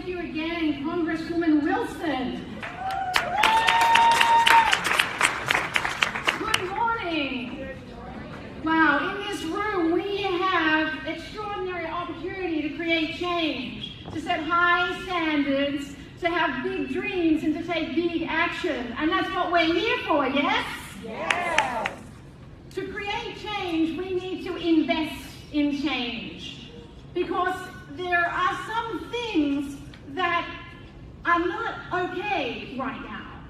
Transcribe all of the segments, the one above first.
you again, Congresswoman Wilson. Good morning. Wow, in this room we have extraordinary opportunity to create change, to set high standards, to have big dreams and to take big action. And that's what we're here for, yes? Yes. To create change, we need to invest in change, because there are some things that are not okay right now.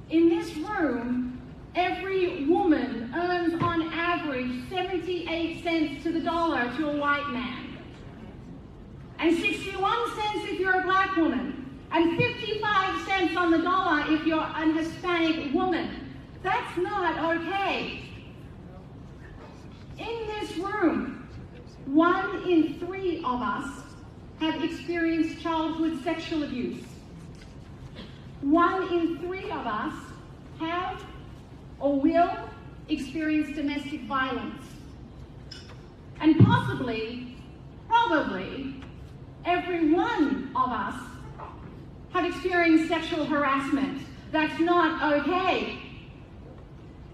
In this room, every woman earns on average 78 cents to the dollar to a white man, and 61 cents if you're a black woman, and 55 cents on the dollar if you're an Hispanic woman. That's not okay. In this room, 1 in 3 of us have experienced childhood sexual abuse. 1 in 3 of us have or will experience domestic violence. And possibly, probably, every one of us have experienced sexual harassment. That's not okay.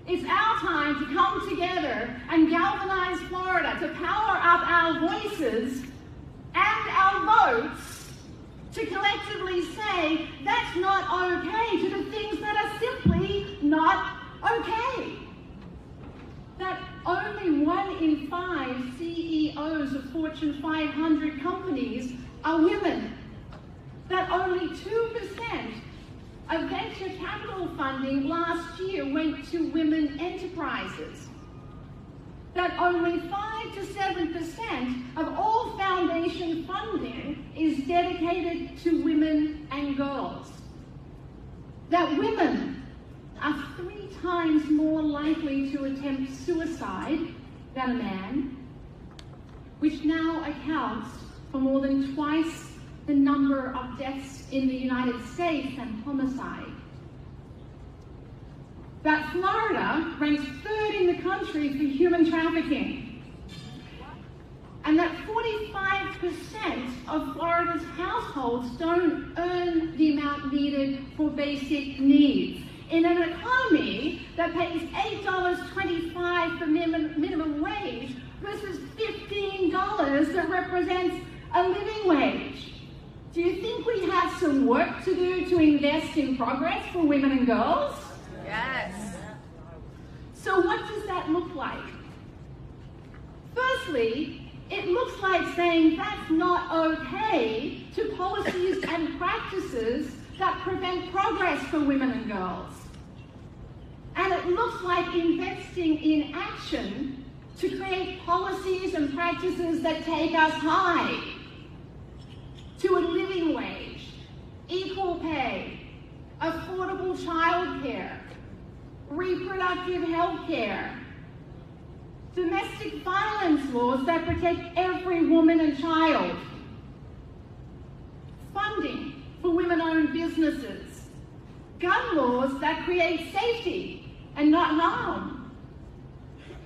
It's our time to come together and galvanize Florida, to power up our voices and our votes, to collectively say that's not okay to the things that are simply not okay. That only 1 in 5 CEOs of Fortune 500 companies are women. That only 2% of venture capital funding last year went to women enterprises. That only 5 to 7% of all foundation funding is dedicated to women and girls. That women are 3 times more likely to attempt suicide than a man, which now accounts for more than twice the number of deaths in the United States and homicide. That Florida ranks 3rd in the country for human trafficking. And that 45% of Florida's households don't earn the amount needed for basic needs. In an economy that pays $8.25 for minimum wage versus $15 that represents a living wage. Do you think we have some work to do to invest in progress for women and girls? Yes. So what does that look like? Firstly, it looks like saying that's not okay to policies and practices that prevent progress for women and girls. And it looks like investing in action to create policies and practices that take us high, to a living wage, equal pay, affordable childcare, reproductive health care, domestic violence laws that protect every woman and child, funding for women-owned businesses, gun laws that create safety and not harm,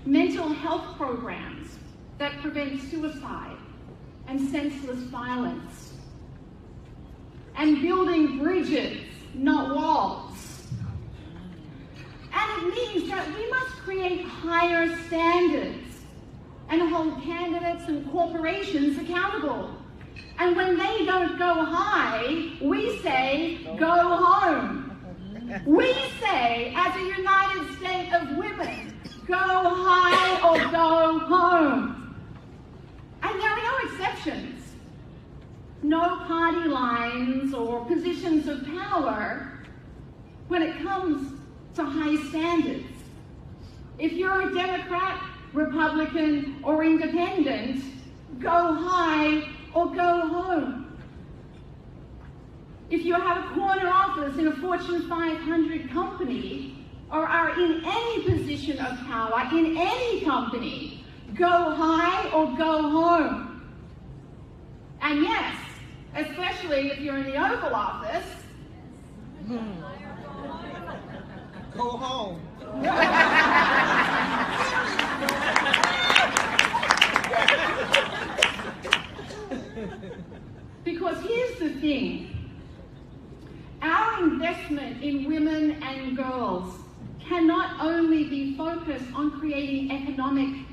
mental health programs that prevent suicide and senseless violence, and building bridges, not walls. And it means that we must create higher standards and hold candidates and corporations accountable. And when they don't go high, we say, go home. We say, as a United States of women, go high or go home. And there are no exceptions. No party lines or positions of power when it comes to high standards. If you're a Democrat, Republican, or Independent, go high or go home. If you have a corner office in a Fortune 500 company or are in any position of power in any company, go high or go home. And yes, especially if you're in the Oval Office, Go home. Because here's the thing. Our investment in women and girls cannot only be focused on creating economic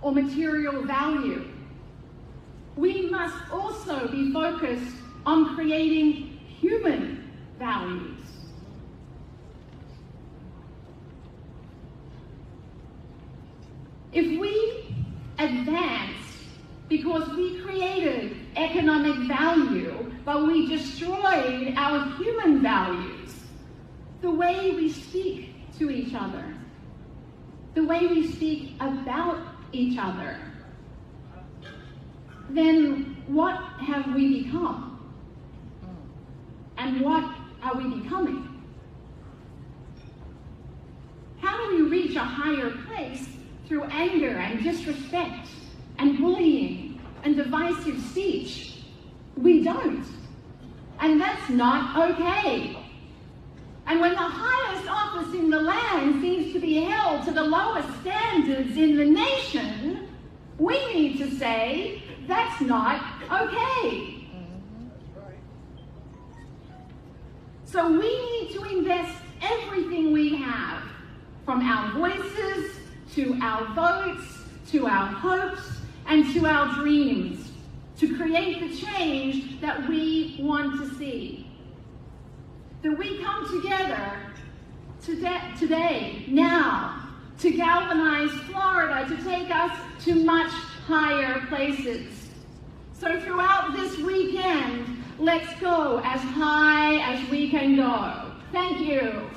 or material value. We must also be focused on creating human values. If we advance because we created economic value, but we destroyed our human values, the way we speak to each other, the way we speak about each other, then what have we become? And what are we becoming? How do we reach a higher place through anger and disrespect and bullying and divisive speech? We don't. And that's not okay. And when the highest office in the land seems to be held to the lowest standards in the nation, we need to say, that's not okay. So we need to invest everything we have, from our voices, to our votes, to our hopes, and to our dreams, to create the change that we want to see. That we come together today, now, to galvanize Florida, to take us to much higher places. So throughout this weekend, let's go as high as we can go. Thank you.